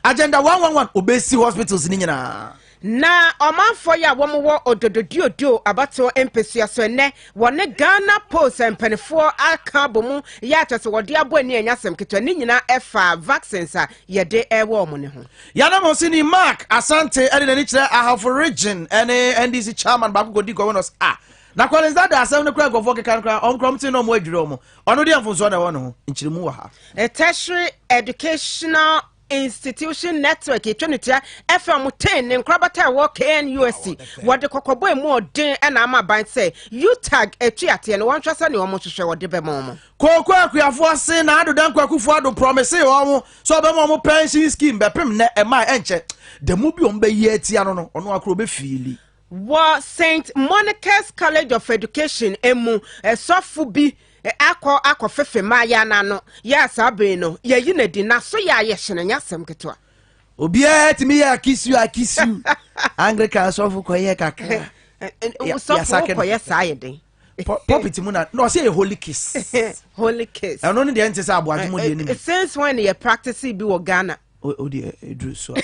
agenda 111 obesi hospitals ni nyina na omanfo ya womo odododio abato empesua so ne wone Ghana Post empenefo aka bomu ya atase wode aboni anyasem ketwa ni nyina efa vaccines a yede ewo omo ne ho yana mo sini Mark Asante ene na ni kire ahafo region ene NDC chairman ba godi governors na kwaleza da asem ne kra gofo keka onkrom tin no mo adwire mo ono de amfo so na wo no nchirimu wa ha tertiary educational institution network etwenitia FM 10 ne nkrabata wo KNUST wode kokobo mu odin na ama ban say UTAG etuate ne wonhwasa ne omo hwehwe wode be mo koko akuafo ase na adodan kwakufu ado promise omo so be mo pension scheme be pem ne ema enche de mu bi ombe yi atia no ono akro be fiili wa St Monica's College of Education emu esofu bi akọ fefe ma ya na no ya sabe no ye yi na di na so ya ye hene nyasem ketwa obi etimi ya kisu Anglican sofu koye kakra sofu koye saye den popiti mu na no say holy kiss holy kiss no no de ente say abo adimo de ni since when you practice bi wo Ghana o de edru so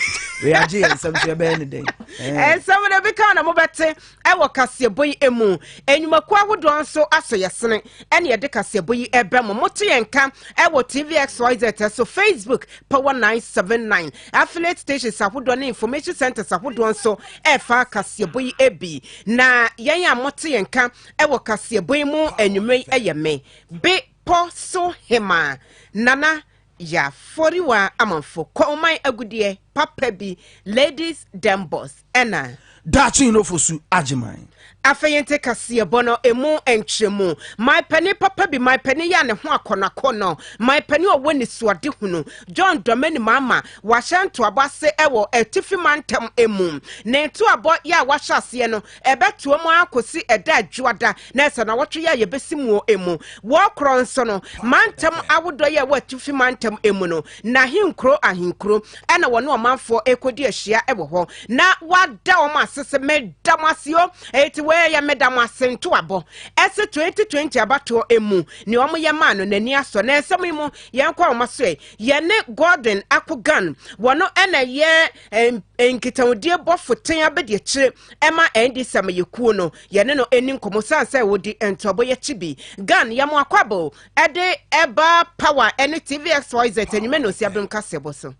we age ensem so be any day ensem de be kan na mo bete e wo Kasiebo yi emu enyumaku ahodo nso aso yesene ene ye de Kasiebo yi ebe mo moto yenka e wo TVXYZ so Facebook Power 979 affiliate stations ahodo na information centers ahodo nso e fa Kasiebo yi ebi na yen ya moto yenka e wo Kasiebo yi mu enyume eyeme be poso hema nana ya foriwa amanfo komai agudie papa bi ladies dembos ena dachi no fosu ajiman afeyente Kasiebo no emu enchemu my penny papa bi my penny ya ne ho akonakono my penny owo ni suade hunu John Domeni mama wahyanto abase ewo etifi mantem emu ne to abo ya wahyase no ebeto mu akosi eda adwada na esa na wotwe ya yebesimu emu wo kronso no mantem awodo ya watifi mantem emu no na hinkro ahinkro ena wono omanfo ekodi ahia ewo ho na wada o masese medamasio eti we ya medam asento abo ese 2020 abato emu ni omo ye ma no nani aso na esem mu ye kwa omaso ye ne Gordon Akogan wono ena ye enkitawdie bofoten abede kire ema endi sam yekuo no ye ne no eni nkomosansa wodi entobo ye chibi gan ya mo akwabo ede eba power ene TVXYZ enyume no si abem Kasiebo so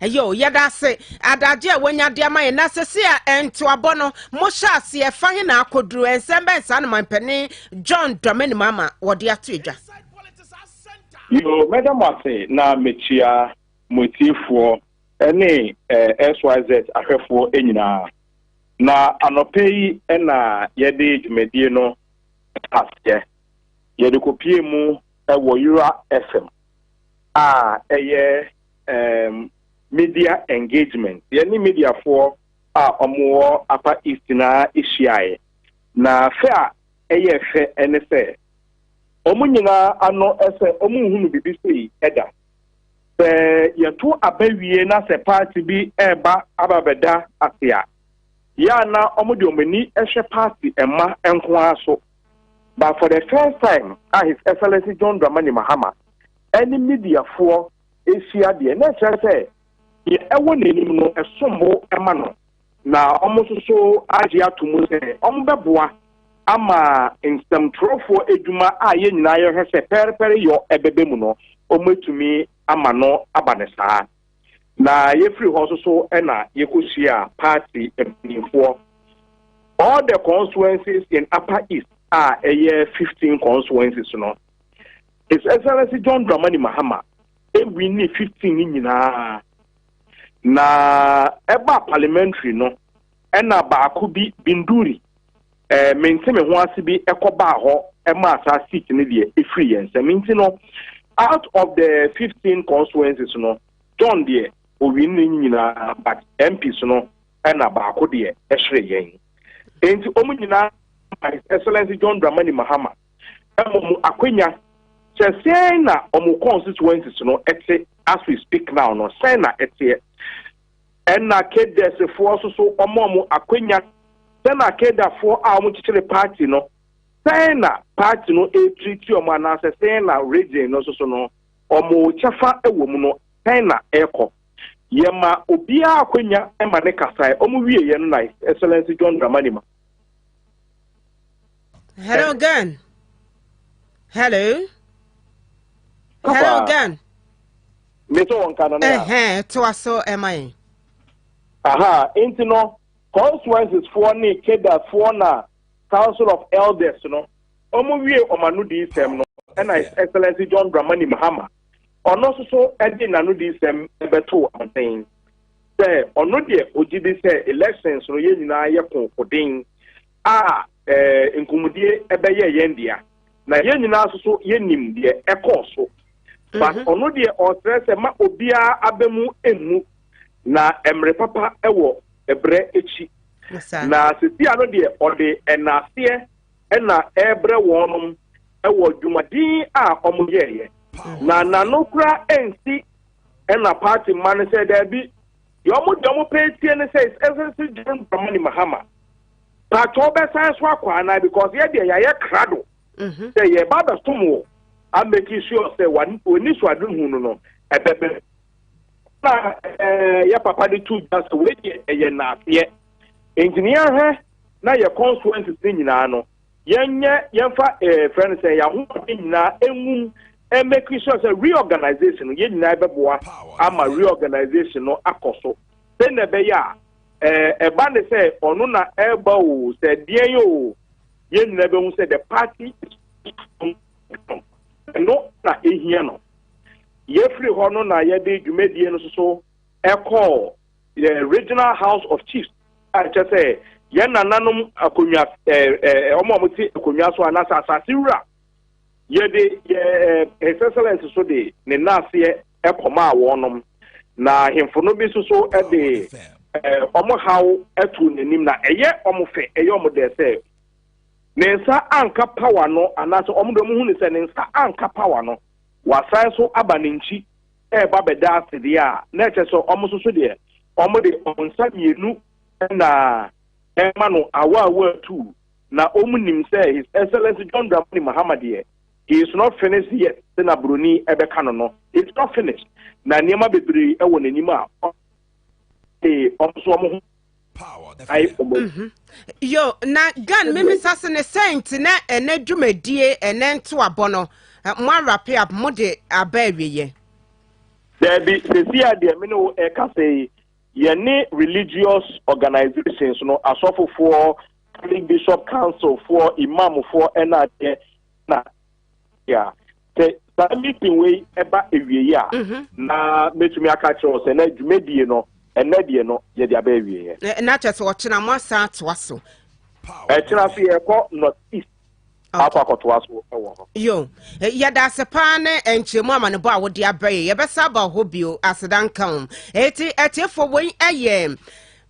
ayo yada se adaje wanya de amaye na sese a ento abono mo hyase e fa he na akoduru ensembe nsa na mampani John Domeni mama wode ato edwa yo madam ase na mechia motifo ene SYZ ahwefo enyina na anopei na yede dwumedie no ase yede kopie mu ewo Yura FM media engagement yani media for omo apa east na ishiae na fa fe ene fe omo nyina ano ese omo hunu bibi sei eda yeto abawie na se party bi eba ababeda asia ya na omo de omani ehwe party ema enko aso but for the first time His Excellency John Dramani Mahama any media for Asia de na say ewo nenim no esombo ema no na omososo age atomu se ombeboa ama instamtrofo eduma ye nyina ye hwese perepere yo ebebemu no ometumi ama no abanesa na ye free ho so na ye kosia party empinfo all the constituencies in Upper East are 15 constituencies no His Excellency John Dramani Mahama we need 15 nyina na eba parliamentary no ena baako bi binduri menteme ho ase bi ekoba ho ema asa seat ne de efri yense menti no out of the 15 constituencies no John de o win nyina but MPs no ena baako de ehre yen enti omu nyina His Excellency John Dramani Mahama emu akwenya say na omu constituencies no ete as we speak now no say na ete na kede se for so omo akwenya say na kede for omu chichire party no say na party no e treat omo na say na region no so no omo chafa ewo mu no na eko yema obia akwanya ema ne kasai omo wie ye no na Excellency John Dramani Mahama. Hello again. Hello. Hello again. Meto on kana to aso am I? Aha, intino constituencies for ni keda for na Council of Elders no. Omo wie omanu di sem no. And Excellency John Dramani Mahama. Ono so edi nanu di sem beto amten. Say ono de ogidi say elections no ye nyina ye konkodin. Nkumudie ebeye yendia. Na ye nyina so ye nim de ekoso. But ono de otrese ma obia abemu emu na emre papa ewo ebre echi. Na sisi ano de ode enase ena ebre wonum ewo dwumadin omuyeye. Na nanokra ensi ena party man say there be yomo pay tie say Excellency John Dramani Mahama. But obe science wakwa na because ye de ya krado. Say ye baba stomo am making sure say one oni so adun hunu no ebebe. Na ya papa de two just we ye na ye. Engineer he na ye constituency nyina no. Yenfa friend say ya hu nyina enwum and make sure say reorganization ye nyina beboa ama reorganization no akoso. Then be ya band say onu na eba o say die yo ye nyina be hu say the party no na ehia no ye free ho no na ye de dwumadie no so e call the regional house of chiefs I just say ye nananom akonwa omomuti akonwa so anasa asasiwura ye de Excellency so de ne nase ekoma wonom na hemfo no bi so e de omo haw etu nenim na eye omo fe eye omo de say nensa anka power no anasa omo do mu hu ne say nensa anka power no wasan so abaninchi ba beda asede a na eche so omo so de omo de onsa mienu na emano awa tu na omo nim say His Excellency John Dramani Mahama de he is not finished yet. Then Bruni ebeka no. It's not finished. Na niema bebre ewo nanim a omso omo yo na gan meme sase ne saint na ene dwumadie ene nto abono mo arape ab mo de abawiye there be sesia de me no e ka say ye ne religious organizations no asofo for Bishop Council for imam for na yeah, the meeting way eba ewie ya na metumi aka kire say na dwumadie no enadie no ye dia ba ewie na chese wo chena mo asa to aso chena so ye ko north east akwa to aso ewo ho yo ya da sepa ne enchemu amane bo a wo dia baye ye besa ba hobio asedan kan etiefo won eye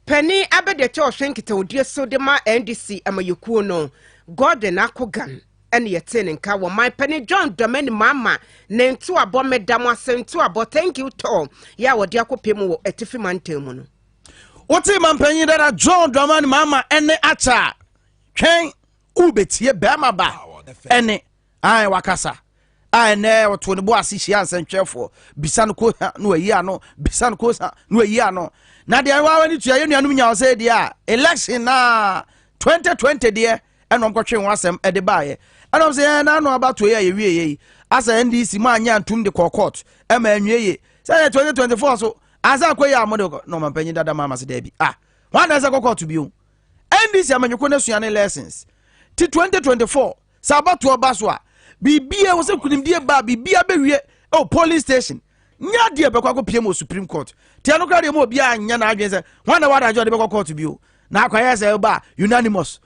pani abede che ohwenkita odie so de ma NDC amayekuo no Gordon Akogan ene yetene nka wo my penny John Dramani Mahama ne ntu abo medam asentu abo thank you to ya wo dia kopem wo etifi mantem no wote mampanyi dada John Dramani Mahama ene acha twen ubetie bema ba ene ai wakasa ai ne woto ne bo asihia ansentwefo bisan ko no ayi ano bisan ko no ayi ano na de wa wani tua yenuanum nya ose dia election na 2020 de enom kotwe wasem ede baaye enom se na no abato ye yewie asa NDC ma anya ntum de court e ma anwieye say 2024 so asa akoye amode no mampanyi dada mama se da bi wan asa court bi o NDC amanyuko na suane lessons ti 2024 sa abato obaso a bibia wo se kunimdie ba bibia bewie o police station nya de be kwako piem o Supreme Court ti anokra de mo bia anya na adwen se wan na wada jo de be court bi o na akwaya se ba unanimous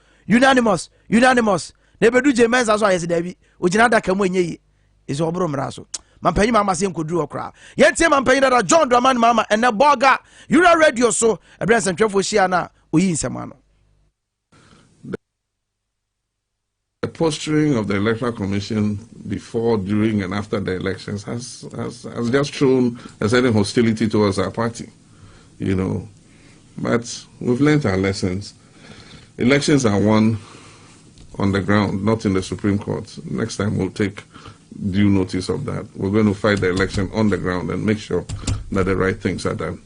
ne bedu je mensa so ayese dabi ogina da kam enyeyi izo obro mraso mampanyi mama se nkoduru okra yentie mampanyi da John Dramani Mahama ene boga Euro radio so ebrense ntwefo hia na oyi nsema no. The posturing of the Electoral Commission before, during, and after the elections has just shown a certain hostility towards our party, you know. But we've learned our lessons. Elections are won on the ground, not in the Supreme Court. Next time we'll take due notice of that. We're going to fight the election on the ground and make sure that the right things are done.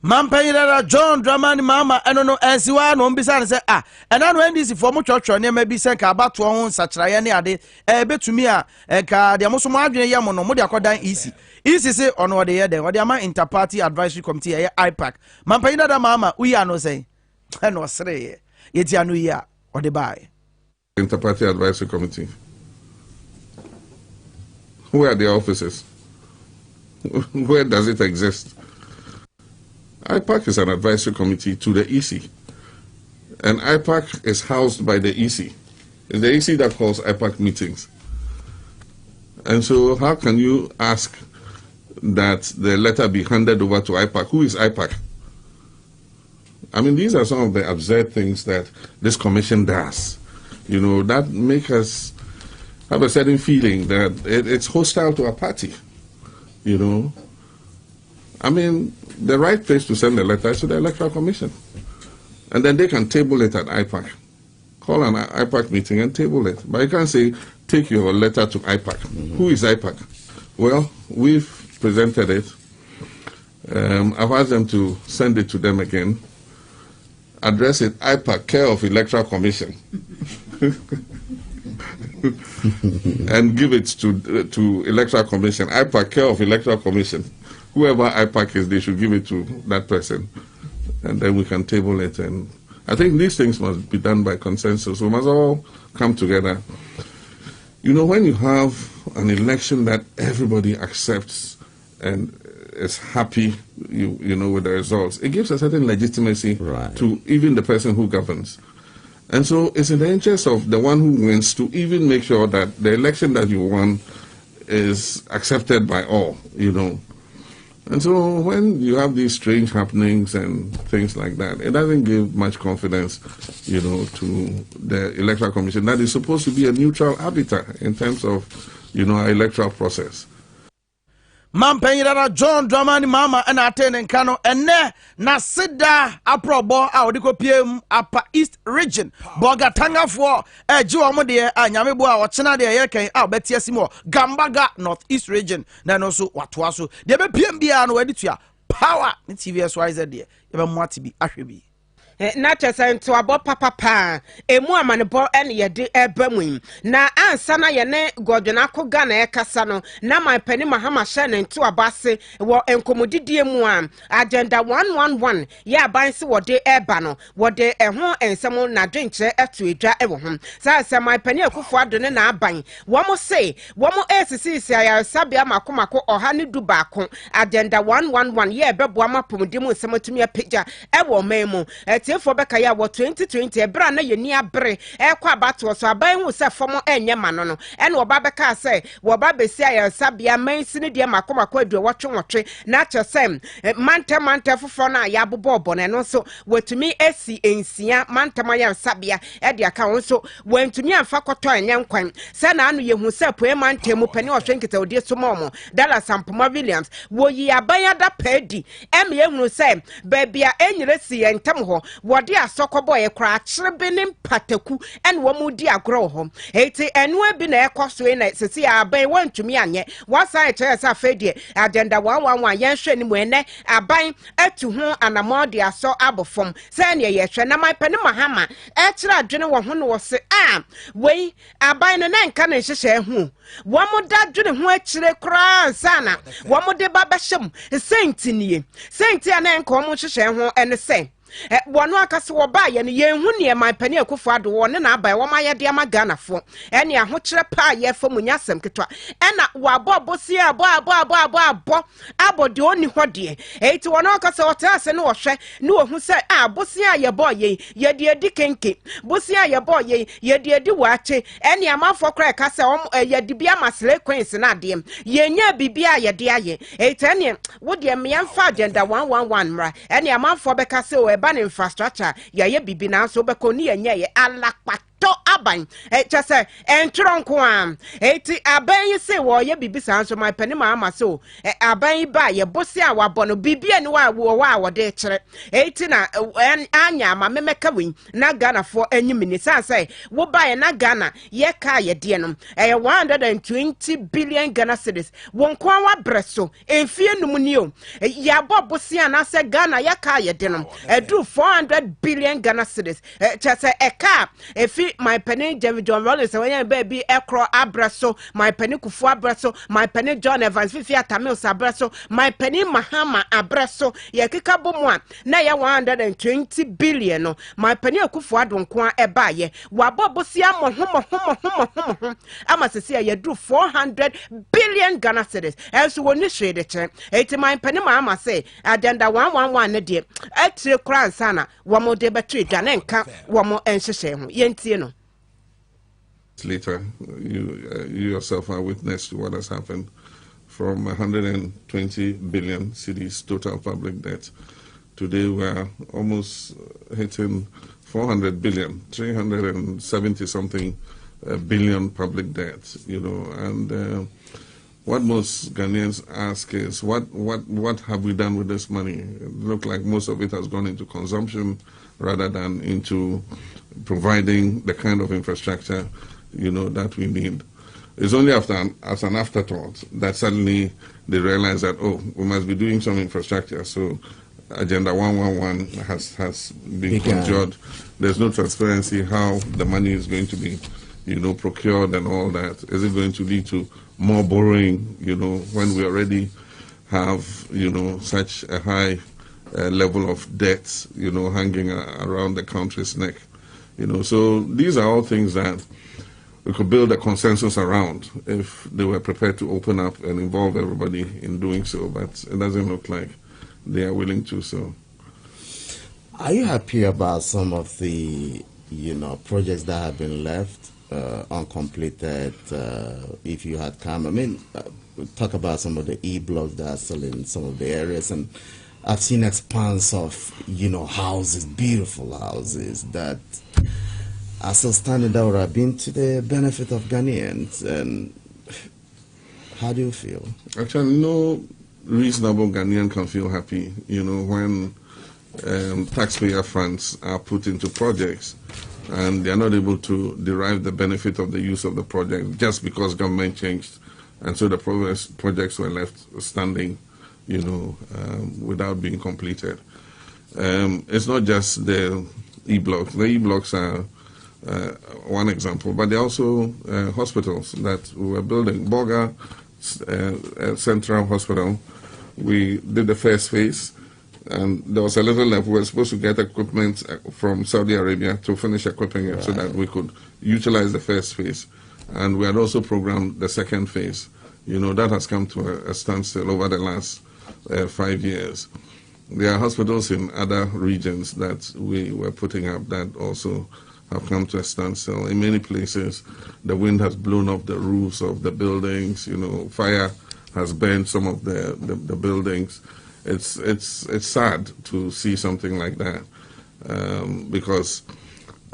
Mampayira John Dramani Mama enono ensiwa no mbisa ne se ena no ndisi for mo twotwo ne ma bi se ka abato ho nsachraye ne ade betumi a ka de mo so mo adwene ye mo no mo de akodan isi se ono de ye de o de ama interparty advisory committee ye IPAC Mampayira da Mama uya no say eno sere ye ti anu ya o de bai Interparty advisory committee. Where are the offices? Where does it exist? IPAC is an advisory committee to the EC, and IPAC is housed by the EC. It's the EC that calls IPAC meetings. And so how can you ask that the letter be handed over to IPAC? Who is IPAC? I mean, these are some of the absurd things that this commission does, you know, that make us have a certain feeling that it's hostile to our party, you know. I mean, the right place to send a letter is to the Electoral Commission. And then they can table it at IPAC. Call an IPAC meeting and table it. But you can't say, take your letter to IPAC. Who is IPAC? Well, we've presented it. I've asked them to send it to them again. Address it, IPAC, care of Electoral Commission. And give it to Electoral Commission. IPAC, care of Electoral Commission. Whoever IPAC is, they should give it to that person, and then we can table it. And I think these things must be done by consensus. We must all come together. You know, when you have an election that everybody accepts and is happy, you know, with the results, it gives a certain legitimacy to even the person who governs. And so it's in the interest of the one who wins to even make sure that the election that you won is accepted by all, you know. And so when you have these strange happenings and things like that, it doesn't give much confidence, you know, to the Electoral Commission that is supposed to be a neutral arbiter in terms of, you know, our electoral process. Mampayira John Dramani Mama and attending Kano and na sida aprobo a odiko PM Upper East Region Bogatanga for Juamo de Anyamebo or China de Yeke Betiasimo Gambaga North East Region Nanoso Watwaso de PMB and Editia Power TVS wise there even Matibi Ashbi. Na chese nto abo papa emu amanebo ene yede ebamum na ansa na ye ne godwena ko ga na ekasa no na my pani mahama hye ne nto abase wo enkomodidie mu a agenda 111 ye abanse wode eba no wode eho ensem na dwenkyere eto edwa ewo ho sa my pani akufo adone na aban wo mo se wo mo esisi ya sabia makomako oha ne du baako agenda 111 ye beboa mapomdi mu nsem apagya ewo memu for Bekaya wa 2020 ebra na yeni abre ekwa abato so aban hu se fomo enye mano no ene oba beka se wo ba besi aye sabia mansini de makomako adu wotwe na chesem mante fofo na ya bobo ne no so watumi esi ensia mante ya sabia e de aka won so wantumi amfa koto enye nkwan se na anu yehu se poe mante mu pani ohwe nkita odi so momo Dallas Sampoma Williams wo yi aban ada padi em yehunu se babia enyire si entem ho wode asokobo ye kra kyerebe ne pataku ene wo mu di agro ho eti enu abi na ekoso na sesi aban wantumi anye wasa eche sa fedie agenda 111 yen hwe ni mu ene aban atu ho anamode aso abofom se ne ye hwe na mapani mahama e kire adwene wo ho no wo se wei aban no na nka na hyehye hu wo mu da adwene ho akire kra sana wo mu de babashem sentini ana nka wo mu hyehye ho ene se wano akase wo ba ye ne yenhu ne my pani akufo ado wo ne na abai wo ma ye de ama ganafo ene ahokire pa ye fo munyasem ketwa ena wo bosi abo de oni hode eti wano akase wo ta ase ne wo hwe ne wo hu se bosi ye bo ye de edi kenke bosi ye bo ye de edi wache ene amafo kra kase ye de bia masle queens na de ye nya bibia ye de aye eti ene wo de me yamfa agenda 111 mra ene amafo be kase o eba infrastructure ya ye bibi na so be ko ni enye ye alakpa to aban just say entron kwam eti aban yi say wo ye bibisa nso my penny mama so aban yi ba ye bosi a wabɔ no bibia ni wa wo de kyere eti na anya ma memeka wi na Ghana for enyim ni say wo ba ye na Ghana ye ka ye de no 120 billion Ghana cedis won kwa wa breso enfie num ni o ya bɔ bosi a na say Ghana ye ka ye de no edu 400 billion Ghana cedis just say eka efi my penny John Rollins when baby ekro abraso my penny kufu abraso my penny John Evans fifi atamil sabraso my penny Mahama abraso ye keka bomwa na ya 120 billion no my penny kufu adonko eba ye wabobosia mo ama sese ye do 400 billion Ghana cedis enso woni hwede che eti my penny Mahama say agenda 111 ne de etire kran sana wo mo de betwe dwane nka wo mo enhyehyɛ ho yentie no. Later, you yourself are witness to what has happened from 120 billion cedis total public debt. Today we are almost hitting 400 billion, 370 something billion public debt, and what most Ghanaians ask is, what have we done with this money? It looks like most of it has gone into consumption rather than into providing the kind of infrastructure that we need. It's only as an afterthought that suddenly they realize that, we must be doing some infrastructure. So Agenda 111 has been conjured. There's no transparency how the money is going to be, procured and all that. Is it going to lead to more borrowing, when we already have, such a high level of debt, hanging around the country's neck? So these are all things that we could build a consensus around if they were prepared to open up and involve everybody in doing so, but it doesn't look like they are willing to. So, are you happy about some of the, projects that have been left uncompleted? If you had come, talk about some of the E-blocks that are still in some of the areas, and I've seen expanse of, houses, beautiful houses that are still standing there or have been to the benefit of Ghanaians. And how do you feel? Actually, no reasonable Ghanaian can feel happy, when taxpayer funds are put into projects and they are not able to derive the benefit of the use of the project just because government changed, and so the projects were left standing, without being completed. It's not just the E-blocks. The E-blocks are one example, but there are also hospitals that we were building. Boga Central Hospital, we did the first phase, and there was a little left. We were supposed to get equipment from Saudi Arabia to finish equipping it so that we could utilize the first phase. And we had also programmed the second phase. That has come to a standstill over the last 5 years. There are hospitals in other regions that we were putting up that also have come to a standstill. In many places, the wind has blown up the roofs of the buildings. Fire has burned some of the buildings. It's sad to see something like that, because,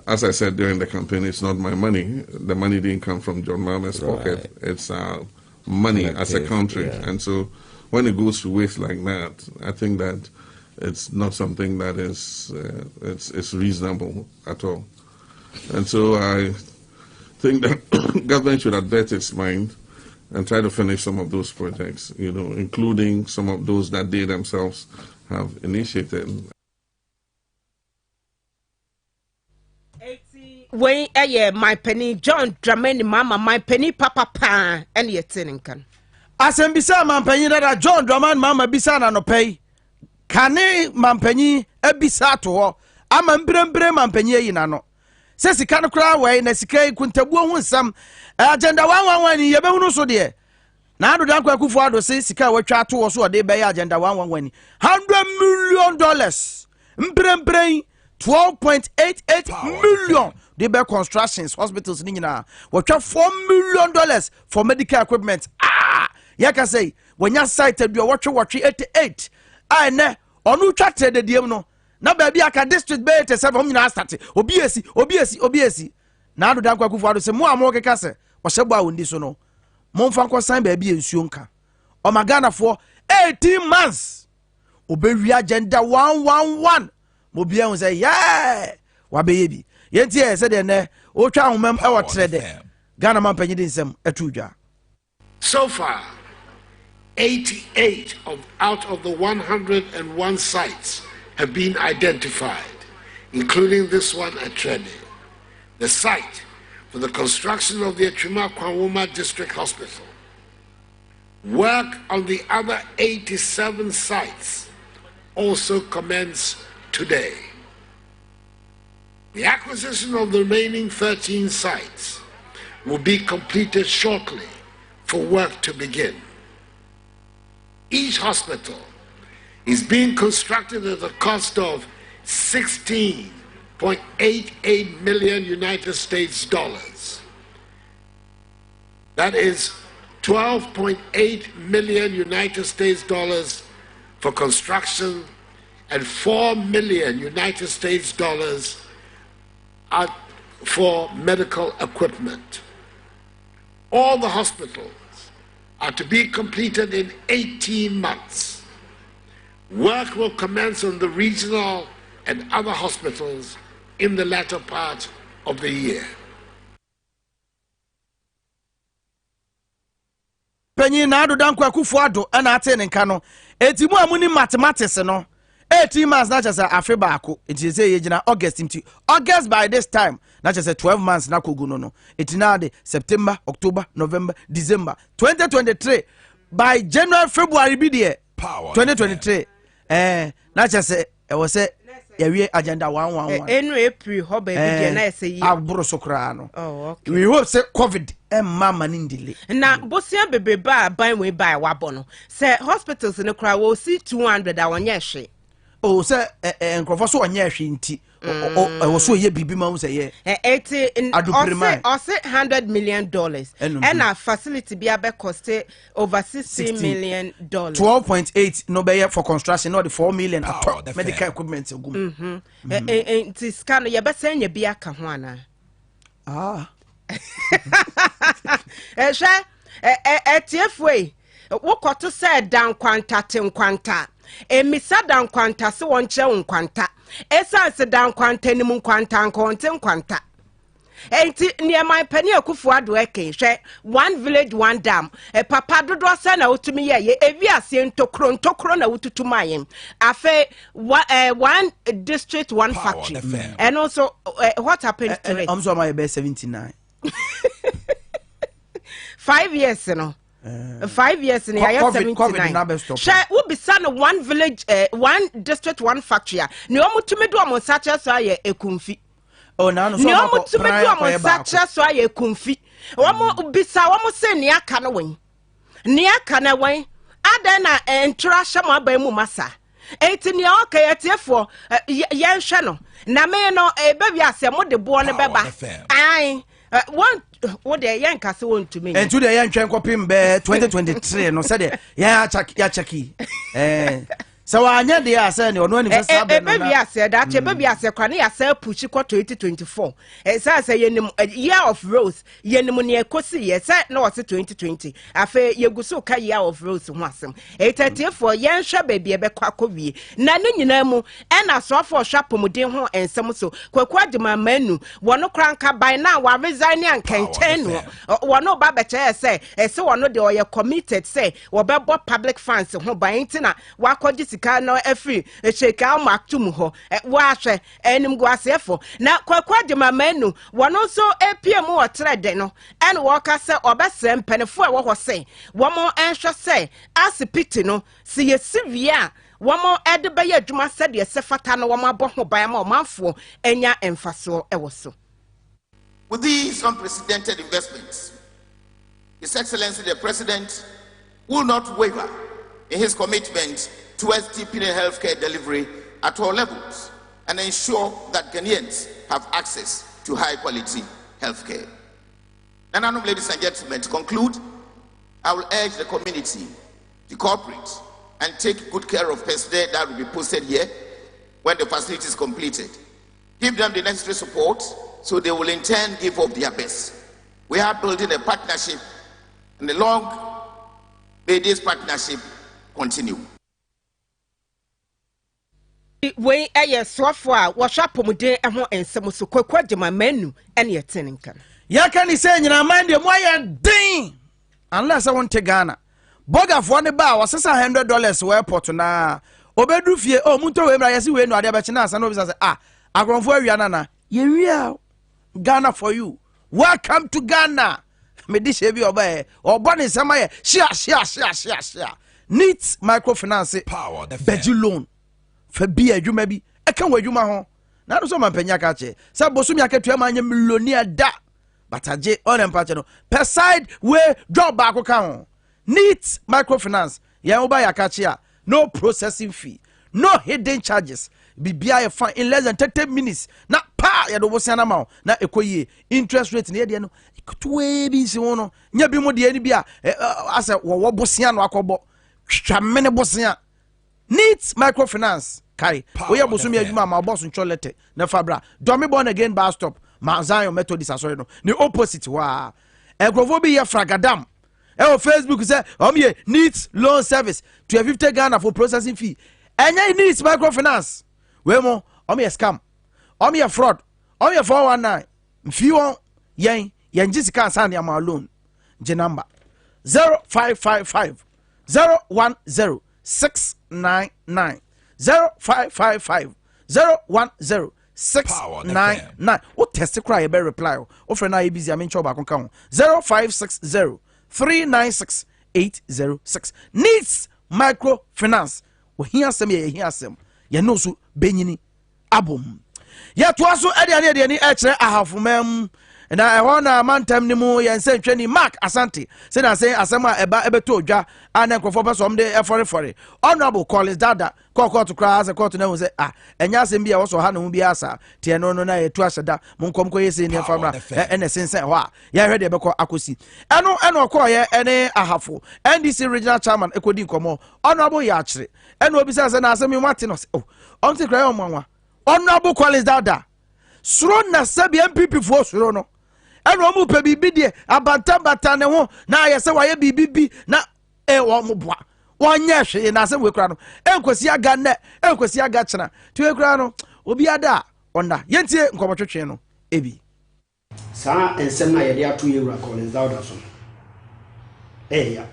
as I said during the campaign, it's not my money. The money didn't come from John Mahama's pocket. It's money as a country, and so when it goes to waste like that, I think that it's not something that is it's reasonable at all. And so I think that government should advert its mind and try to finish some of those projects, including some of those that they themselves have initiated. When my penny John Dramani Mama, my penny Papa Pan, and yet Tinkan. Asembisa mampenyi dada John Dramani Mama bisa na no pay. Kane mampenyi ebisa to ho. Ama mbrembre mampenyi yi na no. Se sika no kra we na sika kuntabuo hu nsam. Agenda 111 ni yebehunu so de. Na ado dan kwa kufu ado se sika watwa ato wo so de be ya agenda 111 $100 million. Mbrembre 12.88 million. They buy constructions, hospitals, nina. Watwa $4 million for medical equipment. Yaka say when you cited your watch 88. I ne onu twate de diem no. Na baby aka district be te 7 hom nyina start. Obiesi. na ado dan kwakufu ado se mo a mo keka se o hyebo a wondi so no mo mfa nkosan ba bia nsuo nka o magana for 18 months obewi agenda 111 mo bia hu say yeah wa be yebi yenti e se de ne o twa ahomam e wo tere de Ghana man panyi din sem atudwa. So far 88 out of the 101 sites have been identified, including this one at Trede, the site for the construction of the Achuma Kwanwoma District Hospital. Work on the other 87 sites also commence today. The acquisition of the remaining 13 sites will be completed shortly for work to begin. Each hospital is being constructed at a cost of $16.88 million United States dollars. That is 12.8 million United States dollars for construction and 4 million United States dollars for medical equipment. All the hospitals are to be completed in 18 months. Work will commence on the regional and other hospitals in the latter part of the year. Penyi na ado dan kwakufu ado na ate ne nka no etimu amuni mathematics no 18 months na chese afe baako enti say ye gina August into August by this time na chese 12 months na kogu no eti na de September October November December 2023 by January February bi de 2023 na chese e wo say yawie agenda 111 enu April ho ba bi de na say yi aburo sokra no. Oh, okay. We hope say COVID mama nindile na bosia bebreba ban we buy wabo no say hospitals ne kra wo see 200 a wonye hwe. Oh, say enkrofo so onye hwe nti o so ye bibi ma say ye say $100 million and our facility be abe cost over $16 million. 12.8 no be for construction, not the 4 million medical equipment gum. Nti scan ye be say nya bi aka ho ana. Etiefwe wo koto say dan kwanta ten kwanta emisa dan kwanta se won kye nkwanta esanse dan kwanta ni mu nkwanta nkonte nkwanta enti ne my pani akufu ado eke hwe one village one dam papa dodo se na otumi ye evi ase ntokro na wotutu mayen afe one district one factory and also what happened to it so my be 79 5 years no 5 years in the 79. Share will be son of one village, one district, one factory. No mutumi do mo such as I a kumfi. Oh, no, no, no mutumi do mo such as I a kumfi. One be sa one say near canaway. Near canaway. Adena and trash my bemu massa. 18 year okay at for yan channel. Na me no a baby as a mother born a baba. Aye. One what the young castle want to me. And to the young Chankopim bear 2023 no said ya chaki. So I near the assent or no baby I said that baby I said can I say push 2024. It says a year of rose yenemunia kosi yes no 2020. Afe yeguso ka year of rose wasem. 80 for yan sha baby ebe kwakowie. Na ne nyina mu e na so for shapomuden ho ensem so kwakwa de manu wono kranka by now wa resign an kenten no wono ba be che say e se wono de oye committed say wo be public funds ho by ntina wakodi sika no every sheka maktum ho wa hwe enim guasefo na kwakwa de manu wono so apm wo trede no en wo ka se obesem penefo e wo ho se wo mo enhwe se asipiti no se yesivia womo ede be ya adwuma se de sefata no womo abo ho ban ma omanfo enya emfaso e wo so. With these unprecedented investments, His Excellency the President will not waver in his commitment towards deepening healthcare delivery at all levels and ensure that Ghanaians have access to high-quality healthcare. Now, ladies and gentlemen, to conclude, I will urge the community to cooperate and take good care of personnel that will be posted here when the facility is completed. Give them the necessary support so they will in turn give up their best. We are building a partnership, and the long may this partnership continue. We a software wash up Pomude and some so quick my menu and your tenning can. Ya can he say, you know, mind you, why a ding? Unless I want to Ghana. Boga for one bar was $600 to airport na. Obedu fie, oh, Munto, I see we no idea about Chinas and obviously, I grown for Yanana. You real Ghana for you. Welcome to Ghana. Me this heavy obey or bunny somewhere. Share. Needs microfinance power, the bedu loan. For beer, you may be a can where you ma home. Now, so my penyakache. Some bosumi aketu amanya millionaire da. But a j on empatino. Per side where drop back account. Needs microfinance. Ya buy a catcher. No processing fee. No hidden charges. BBI fine in less than 30 minutes. Na pa ya do bosiana ma. Na ekoye interest rate near the no. Ikutu be si wono. Nya bi mo de ani bia asa wo bosiana akobo. Twamene bosia. Needs microfinance. Kai. We ya bosumi adwuma ma boss ncholete. Na fabra. Domi born again bar stop. Ma Zion Methodist asori no. The opposite wa. Egrofo bi ya fragadam. On Facebook say, ye needs loan service to 50 Ghana for processing fee. And ye needs microfinance. We mo, ye scam. Ye fraud. Ye 419. If you want, yen just can't sign your loan. The number 0555 010 699 0555 010 699. What test cry a better reply? O friend I busy. I mean, trouble account 0560 396-806 needs microfinance. We hear some ye know so benyini abom. Yet was so any ahaf mem. And I want a man time ni mu yen say twani Mark Asante. Say na say asema eba ebeto odwa ana nkofo some dey efore. Honorable Collins Dada call to cry as a court na say enya asem bia wo so ha na hu bia asa tie no na ye tu aseda monkom ko yesi ni famra ene sense ho a ya hwe de beko akosi eno ko ye ene ahafo NDC regional chairman ekodi nkomo honorable ya akire eno obi say na asem mate no oh on ti cry omanwa honorable Collins Dada suro na sabi MPP fo suro no eno mu pe bibi de abantambata ne ho na ye se wa ye bibi na wo mo boa wonye hwe na se we kura no enkosi aga ne enkosi aga chena to we kura no obi ada onda yentie nkomotwetwe no ebi sa ensem na ye de ato yewura Collins Dauda so ya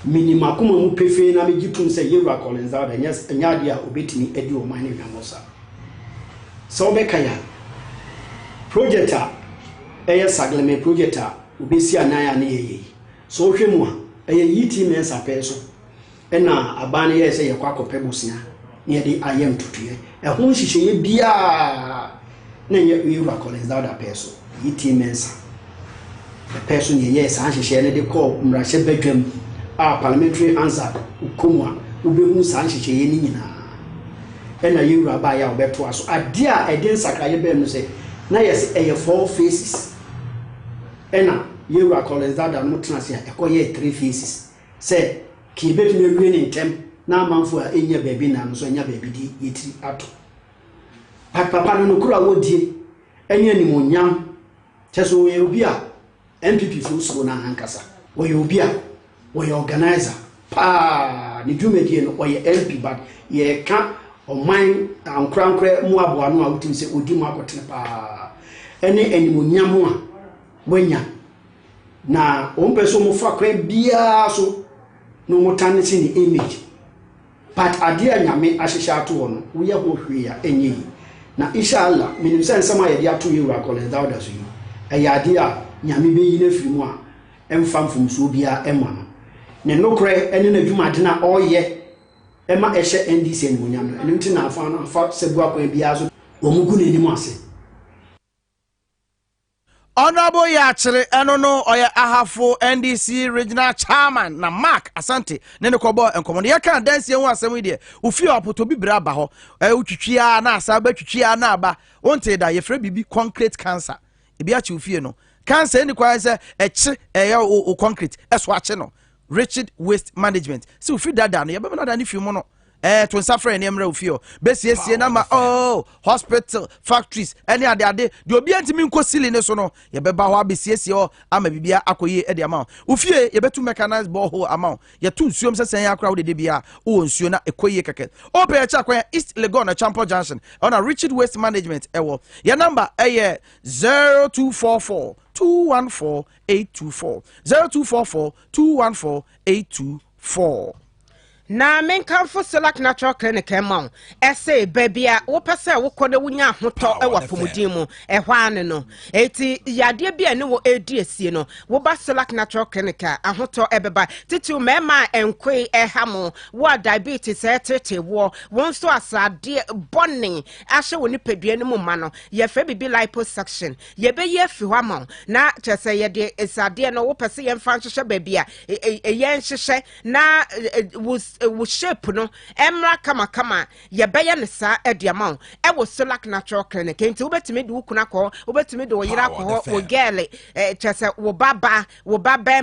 minima kuma mu pefe na megitum se yewura Collins Dauda nya de a obetimi edi o man ne hwamosa so be kaya project sagleme project obesi anaya na ye so hwemu a yiti mensa peso ena abane ye se ye kwakope bosia ne de ayem tutuye ho nhihye bia na ye yewura Collins Dauda peso yiti mensa peso ne ye sa nhihye ne de call mrahye badwam parliamentary answer ukomwa ubehu sa nhihye ye ni nyina ena yewura ba ya obeto aso ade a eden sakraye be no se na yes eye 4 faces ena yewura Collins Dauda no transi a ekoye 3 faces say ki betu me wie ni ntem na amanfo a enya baabi na no so enya baabi di yeti ato papa no kura wodie enya ni monyam cheso ye obi a MPP fo so na hankasa wo ye obi a wo ye organizer pa ni dwumedie no wo ye MP but ye ka o man ankrankra mu aboa no a wutim se odi mu akotene pa ene animonyam a wanya na ompeso mo fa kwan bia so no motane si ni image but ade anyame ahyehya ato no wo ye ho hwe ya enyi na inshallah minim sen sama ye dia to yewura Collins Dauda so yi ayade a nyame be yi na firi mu a emfamfom so bia ema no ne nokre ene na dwumade na oye ema ehye NDC ni munyam no enunti na afa no afa sebu akwa bia so omugu ne ni mu ase Honorable Yachire enono oya ahafo NDC regional chairman na Mark Asante ne ne kobo enkomo ye kan dance hu asem de ufi opoto bibira ba ho utwitwia na asa ba twitwia na aba wonte da ye fra bibi concrete cancer ebi achi ufie no cancer ni kwa se echi o concrete eso achi no Richard Waste Management si ufi dada no ye be na da ni fi mo no to nsafra enyemra ofio besiesie na ma hospital factories any ade de obi antimi nko sili ne so no ye beba ho abesiesie ho ama bibia akoye e de ama ofie ye betu mechanized borehole ama ye tu nsuom sesen ya akra wo de bia wo nsuo na ekoye keke ope ya cha kwan East Legon na Champo Junction on a Richard Waste Management ewo your number 0244 214 824 0244 214 824. na menkamfo Selak Natural Clinic ema ese babia wo pese wo kode wunya hoto ewa pomudin mu ehwane no eti yade bia ne wo edi esie no wo ba Selak Natural Clinic ahoto ebeba titu mema enkwe ehamo wo diabetes etete wo wonso asade bonne ahye wo ni pedua ne mu ma no ye fe bibi liposuction ye be ye fi hwa na chese ye de esade no wo pese ye mfa nhwehwe babia ye nhwehwe na wo shape no emra kama ye beye ne sa ediama e wo Selak Natural Clinic enti wo betimi de wukuna ko wo betimi de wo yira ko wo gele chese wo baba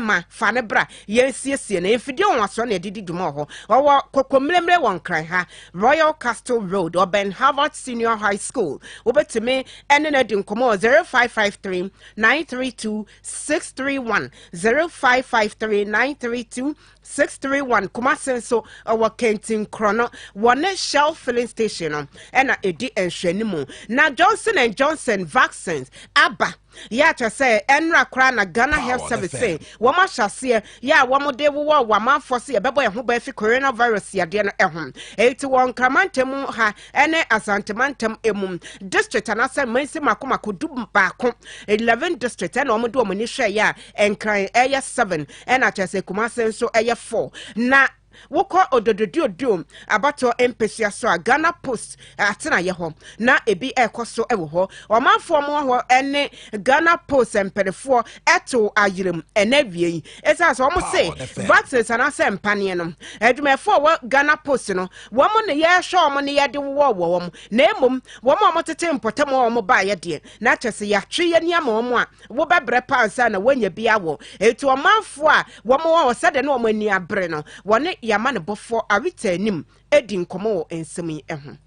ma fa ne bra ye siesie na efide won aso na edidi dumo ho wo kokomlemle won kran ha Royal Castle Road or Ben Harvard Senior High School wo betimi ene na di nkomo 0553 932 631 0553 932 631 Kumasenso our Kentin Chrono one Shell filling station and edi enhwanimu na Johnson & Johnson vaccines aba ya to say enra kra na Ghana Health Service woma hyase ya womo de wo wama force e bebo ho ba fi coronavirus ya de no ehom eti won kramantem ha ene asantemantam emum district anase mansi makomako du baako 11 district ene omo de omo ni hwe ya enkran eye 7 ena chese Kumasenso eye 4 na woko odododio abato empesia so Ghana Post atena ye ho na ebi ekoso ewo ho omanfo mo ho ene Ghana Post empedefo eto ayirem enawie esa so mo say vaccines ana se mpane no edumefo wo Ghana Post no wo mo ne ye hwe mo ne ye de wo mo na emom wo mo tete mpotem wo mo ba ye de na chese ya twe ye niam wo a wo bebre pansa na wanya bia wo etu omanfo a wo mo wo sede na wo mani abre no wone yamane before Aritanim Edin Komo and Semi Ehum.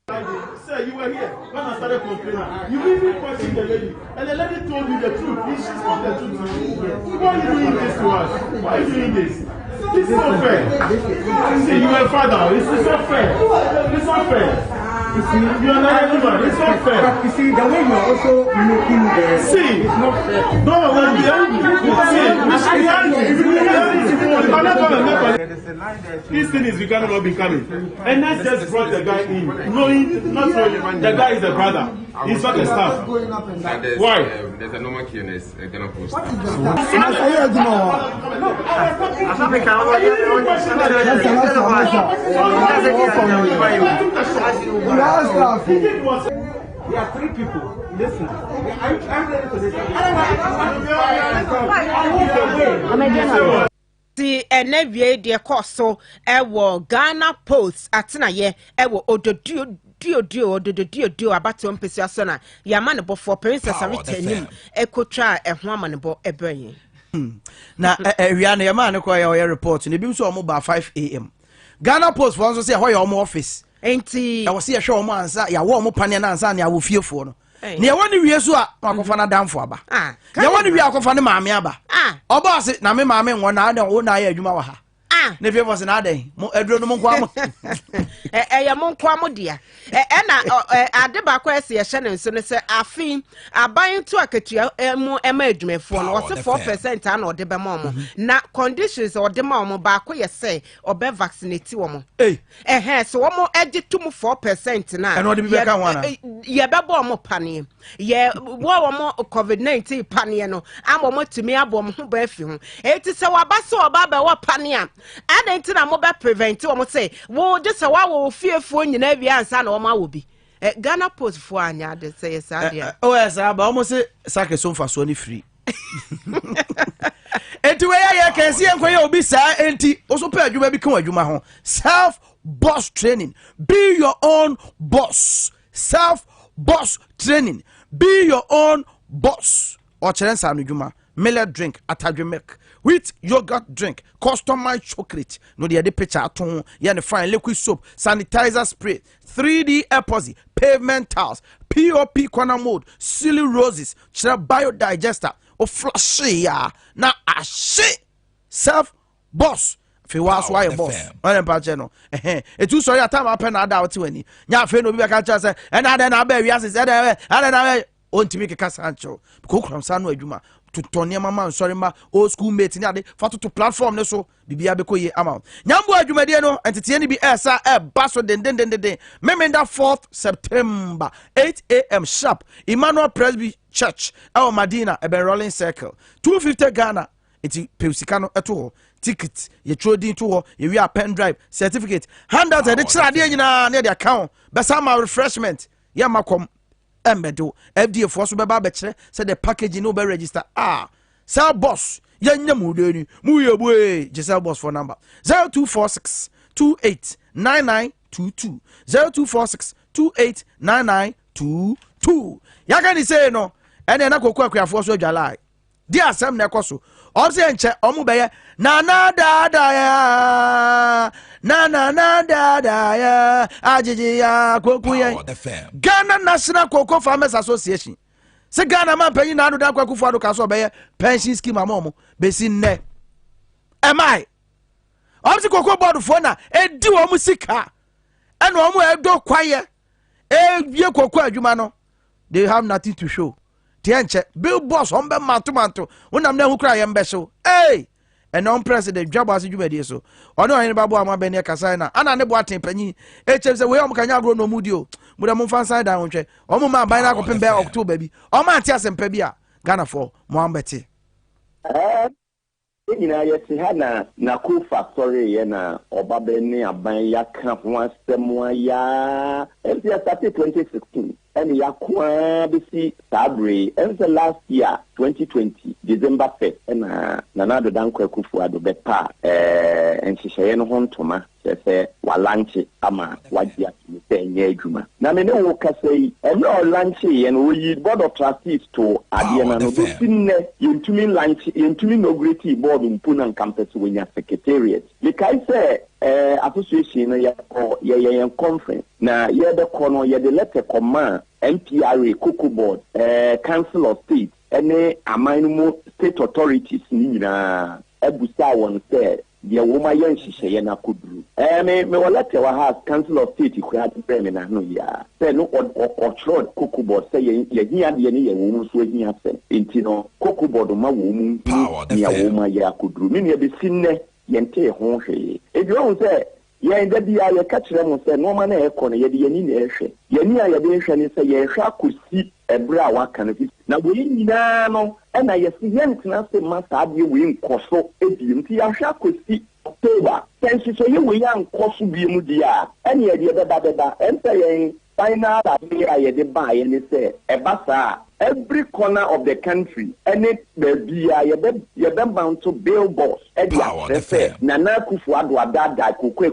Sir, you were here when I started complaining. You even questioned the lady, and the lady told you the truth. She spoke the truth to you. Why are you doing this to us? Why are you doing this? It's not fair. See, you are a father. It's not fair. It's not fair. You see, you are not a woman. It's not fair. You see, the way you are also making the... See, it's not fair. No, when we this thing is becoming not becoming. And that just brought the guy in, knowing, not knowing, the guy is a brother. He's not a staff. Why? There's a normal queueness gonna post. There are 3 people. Listen. I'm ready to say. The NBA de coso ewo Ghana Post atena ye ewo ododio dio abato mpesi asona yamane bo for princess aritanim ekotwa ehwo amane bo ebranye na ewia na yamane ko ye report ne bi so omo ba 5 am Ghana Post for so say ho ye omo office enti ya wo se ye hwe omo ansa ya wo omo pane na ansa na ya wo fiefo no ne woni wie so a akofa na damfo aba ne woni wie akofa ne maame aba obo se na me maame nwo na na ya adwuma wa ha ne fie boss na adan mo aduro no mo kwa mo ya mo kwa mo dia na ade ba kwa ese ye hye ne nso ne se afin aban to akatua mu ema adwumefo no wo se 4% ana ode be ma mo na conditions ode ma mo ba kwa ye se obe vaccinate wo mo so wo mo age to mu 4% na eno ode bi be ka ho ana ye be bo mo pane ye wo mo COVID-19 pane no amo mo tumi abo mo ho ba afi ho eti se wa ba so oba ba wo pane a adenti na mo be prevent wo mo say wo just wa wo fiefo nyina wi ansa na wo ma wo bi Ghana Post fo anya de say yes adia yes aba mo say sake so mfa so ni free enti we ya kensi enkoye obi sa enti oso pa adwuma bi kan adwuma ho self boss training, be your own boss. Self boss training, be your own boss. Or chere nsa no dwuma millet drink atadwe milk wheat yogurt drink, customized chocolate, no the picture aton, yani fine liquid soap, sanitizer spray, 3D epoxy, pavement tiles, POP corner mode, silly roses, biodigester, o flashy ya, na ashe, self boss. Fi was why boss. When pa cheno. E tu sorry time happen na da wati wani. Nya fe no bi ka cha say, and then na ba wi ase, and then ontimi keka sancho. Ko kram san no adwuma. Tutonia mama sorry ma old school mate ni ade fato to platform ne so bibia be ko ye ama. Nyambo adwumade no entete ni bi esa e baso den. Memenda 4th September 8 a.m. sharp. Emmanuel Presby Church, El Madina, Eben Rolling Circle. 250 Ghana. Iti Peusikano eto ticket ye trading to ye we pen drive certificate handout the chira de nyina na the account besa ma refreshment ye makom embedo FDA for so beba be kire say the package no be register sell boss ye nya mu de ni mu ye boy sell boss for number 0246 289922 0246 289922 ya can say no ene na kokwa for so adwalai di asem na ekoso obse nche omu beye na da ya ajiji ya koku ye Ghana National Cocoa Farmers Association se Ghana man penyi na adu da kwaku fo adu ka so beye pension scheme amomo besi nne emai obse cocoa board fo na edi wo mu sika ena omu edo kwaye ye cocoa adwuma no they have nothing to show. Tienche bill boss on be manto unam na hu kra ye mbeso and on president job as you be so ono hin babo ama be ne kasa na ana ne bo aten panyi eche se we om kanya agro no mudio mu da mu fan side down hwe o mu ma ban na kopem be October bi o ma ante asem pa bi a Ghana for mo ambete nyina yesi ha na cool factory ye na oba be ne aban ya ka ho asem ya enti started 2016 and yakwa bisi sabre and the last year 2020 December 1st and nanado dankwa kufu ado bepa and shisheye no hontoma se wa lunch ama wajia se nye adwuma na me ne wo kasei and no lunch and we board of trustees to adiana no sinne yentumi lunch yentumi inaugurate board mpuna campus wenya secretariat because association ya conference na ye de kono ye de letter command NPRA Cocoa Board Council of State ene amainumo state authorities ni nyina ebusa won say the woman yan hihye na koduru me walete wa has Council of State ku ha prem na no ya say no control Cocoa Board say ye hia de ne ye wo mu so hia say enti no Cocoa Board ma wo mu ni ya woman ya koduru me ne be sinne yente ho hwe e bi won say ye nda bia ye ka kire mo say no ma na e ko no ye de yani na ehwe yani a ye de ehwe ni say ye hwa kosi ebra wa kan fi na wo nyina no e na ye si ye ntina se ma sa de we nkoso e bi nti ya hwa kosi October sense so ye we ya nkoso bi mu dia ene ye de beba ense ye final that ye de ba ye ni say e ba sa every corner of the country and it be ye bound to billboards na na kufu ado adada kokwe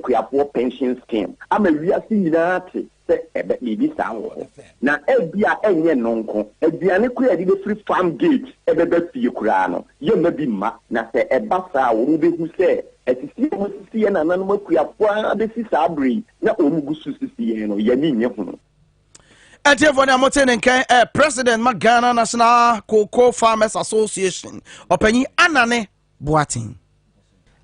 pension scheme ama wiase nyina te se ebe bibi sanwo na ebia enye nonko aduane ko ye de free farm gate ebe ba fie kura no ye ma bi ma na se eba sa wo be hu se etisi mo sisi na nanu makuafo abesi sabri na omugusu sisi no ye ni nye hu Etiefo na moten nkan President Ghana National Cocoa Farmers Association opanyi Anane Boatin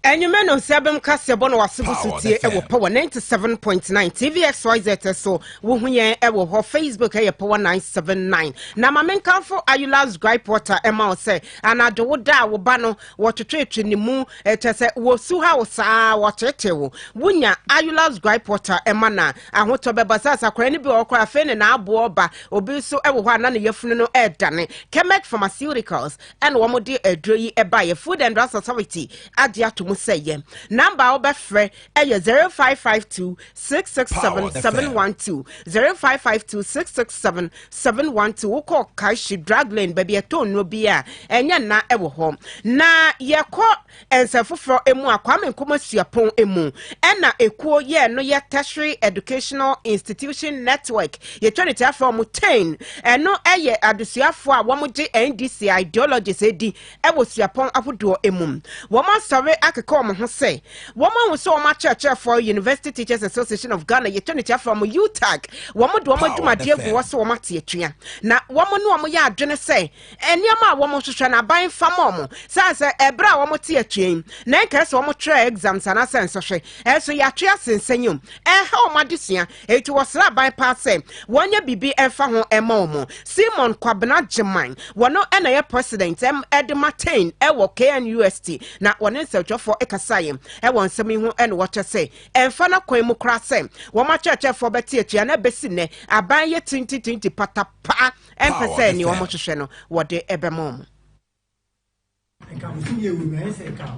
Enyume no Siabem Kasiebo no Wasibu Sutie ewo Power 97.9 TVXYZ so wo hu yen ewo ho Facebook Power 979 na mamenkanfo Ayula's gripe water ema o se anado wo da wo ba no wo twetwe ni mu etese wo su ha wo saa wo tete wo wunya Ayula's gripe water ema na ahoto beba sasa kwani bi okwa fe ne na abo oba obi so ewo ho ana ne yefunu no edane Kemet Pharmaceuticals and wo mo de adro yi eba ye Food and Drug Authority adia to mu say ye number obefre eye 0552 667 712 0552 667 712 woko Kashi drag lane baby eton no bia enya na ewo ho na yekọ ensefofro emu akwame nkomasuapon emu ena ekuo ye no ye tertiary educational institution network ye 20 from 10 eno eye adusuafo a womoje NDC ideologies edi ewo suapon apodo emu woman sorry akeka omo ho say woman wo so oma church for University Teachers Association of Ghana ye 20 from UTAG womodo womadumade egu wo so womate atua na womo no omo ya adwene say eniama womo hwehwe na ban famomo say ebra womote atua na nkese womo try exams ana sense hwe eso ya twa sensenyum ha omadesua eti wosra ban pass wonya bibi emfa ho ema Simon Kwabena Jeman wono ena ye president Ed Martin ewo KNUST na wonen sewtwofo ekasayem ewo nsemi ho ene wote say emfa na kwan mu kra say wo ma church for beti atua na besi ne aban ye 2020 patapa empese ni wo mo hwehwe no wode ebemom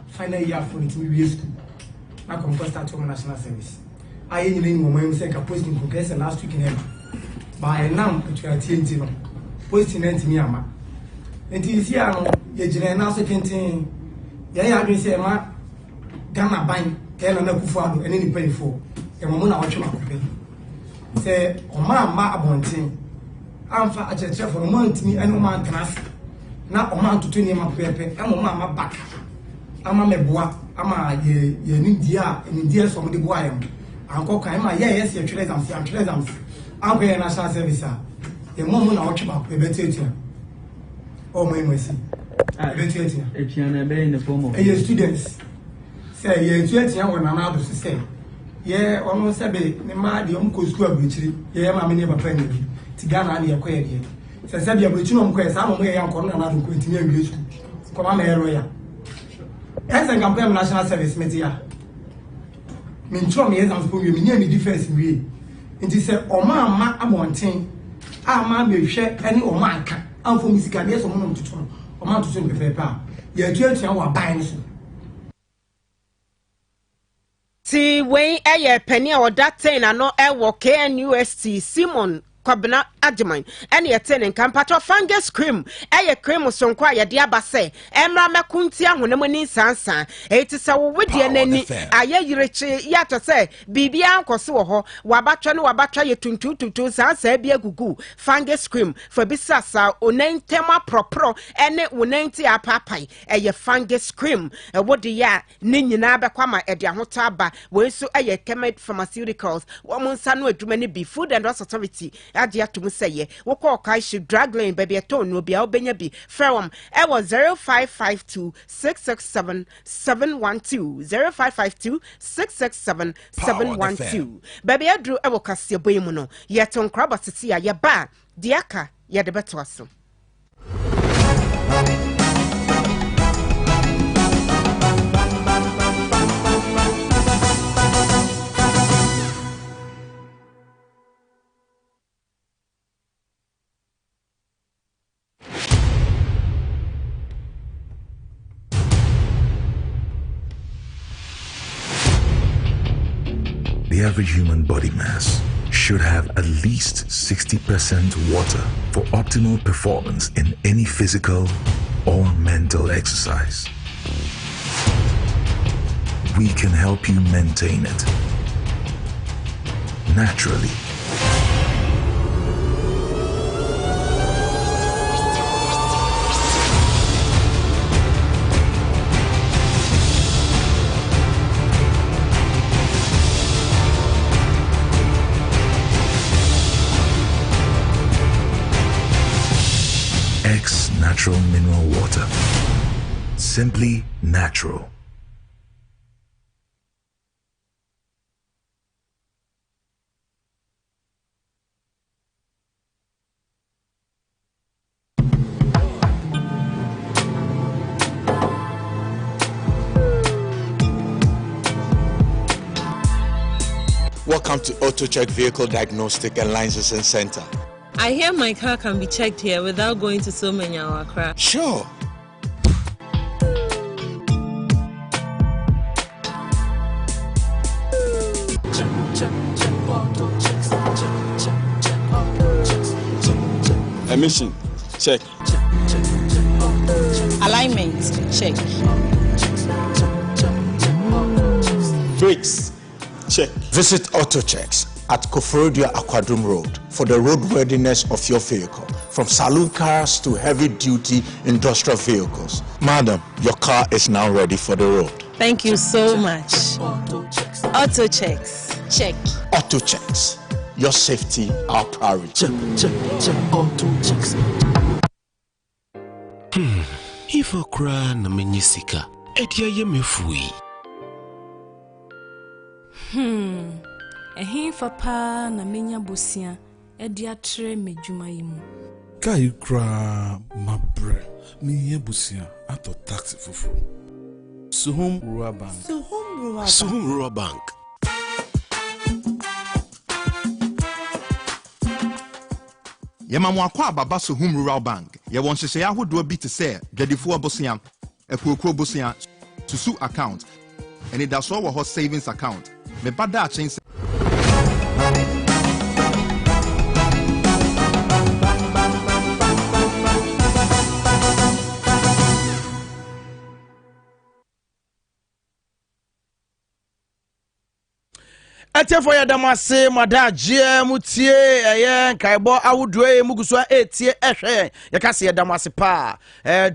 final year for it we school na come start to national service I ain't any moment say ka posting progress last week in by now to TNT no posting ent me ama enti si ano ye gire na so kenten ye ya adwen say ma Ghana ban ke na kufu ado ene ni penifo e mo na watwe makope say o ma abonten amfa a church for month ni eno man class na o man tutu ni ma pepe e mo ma back ama meboa ama ye ni dia so mo de boa yam anko kan ma yes ye twele exams anko ye national service e mo na watwe back e betetia o mo imasi betetia e piano be in the form of ye students say ye tuatia wona na ado say ye ono sebe ni ma de ko school abuchiri ye ma me ne papa ni ti Ghana na ye koye de se bia abuchiri no mkoye sa mo ye yanko na ado ko ntimi awie school ko ma me lawyer esa ngam national service media min tro me exams po mi nya ni defense wie nti se o ma abonten a ma me hwe ene o ma aka amfo musika de so mo no tutu o ma tutu me fe pa ye tuatia wa ban so ti we eye penny or that thing ano ewo KNUST Simon Kwabena Ajiman ene yeten nkampato fungus cream eye cream sonkwa ye de abase emra mekunti ahonem ni sansan eti se wo wedie nani aye yirechi yato se bibia ankoso wo ho wabatwa ye tuntututu sansan bia gugu fungus cream for bisasa onentema propro ene wonenti apapai eye fungus cream wodi ya ni nyina bekwama ede ahota aba wenso eye Kemet Pharmaceuticals wo monsa no adwuma ni be Food and Drugs Authority adia to say woko Kashi drag lane baby aton no bia obenya bi from e was 0552 667 712 0552 667 712 baby adru e wo Kasiebo mu no yeton kraba sisi ya ye ba diaka ye de beto aso. The average human body mass should have at least 60% water for optimal performance in any physical or mental exercise. We can help you maintain it naturally. Natural mineral water. Simply natural. Welcome to Auto Check Vehicle Diagnostic and Licensing Center. I hear my car can be checked here without going to so many Accra. Sure. Emission, check. Alignment, check. Brakes, check. Visit AutoChecks at Koforodia Aquadrum Road for the roadworthiness of your vehicle, from saloon cars to heavy-duty industrial vehicles. Madam, your car is now ready for the road. Thank you so much. Auto checks. Check. AutoChecks. Your safety, our priority. Check, auto checks. If I cry na menyisika, edia ye mefui. Ehin papa na menya bosia, edia tre medwuma yimu. Kai kra mabre, me busia ato taxi fufu. Suhum Rural Bank. Suhum Rural Bank. Yemamwa kwa baba Suhum Rural Bank. Ye won hyehyɛ ahodoɔ bi te sɛ dwadifo abosia, akuokuro bosia, susu account, and it does all savings account. Me bada change. Ete for ya damase madaje mutie eye nkaibo awudwe muguso etie ehwe ya kase ya damase pa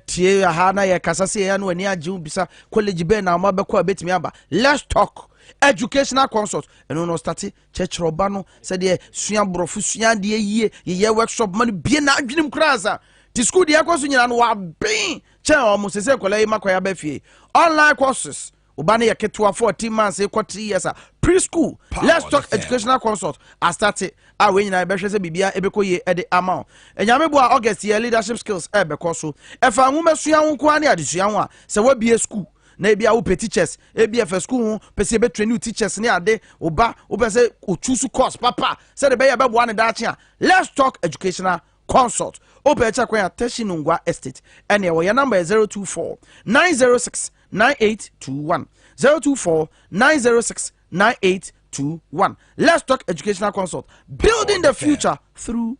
tie ha na ya kasase ya no ani age bisa college be na ma bekọ betimi aba. Let's talk educational consult eno no start church roba no se de sua brofu sua de yie ye workshop man bie na adwenim kraza ti school de akoso nyina no wa ben che o mo sese kola yi makoya ba fie online courses Ubani yaketwa 14 months, 3 years, preschool. Let's talk educational consult. I started. I win na be hwese bibia ebeko ye e de amount. Enyame bo August ye leadership skills e be koso. E fa nwoma sua ho ko ani adesua ho a se wa bie school. Na ebia wo pe teachers, ebia fa school ho pese be train teachers ne ade oba wo pese o choose course papa. Se de be ye be bo an da a. Let's talk educational consult. Open Chakwa Teshinungwa Estate. And your number is 024 906 9821. 024 906 9821. Let's talk educational consult. Building the future through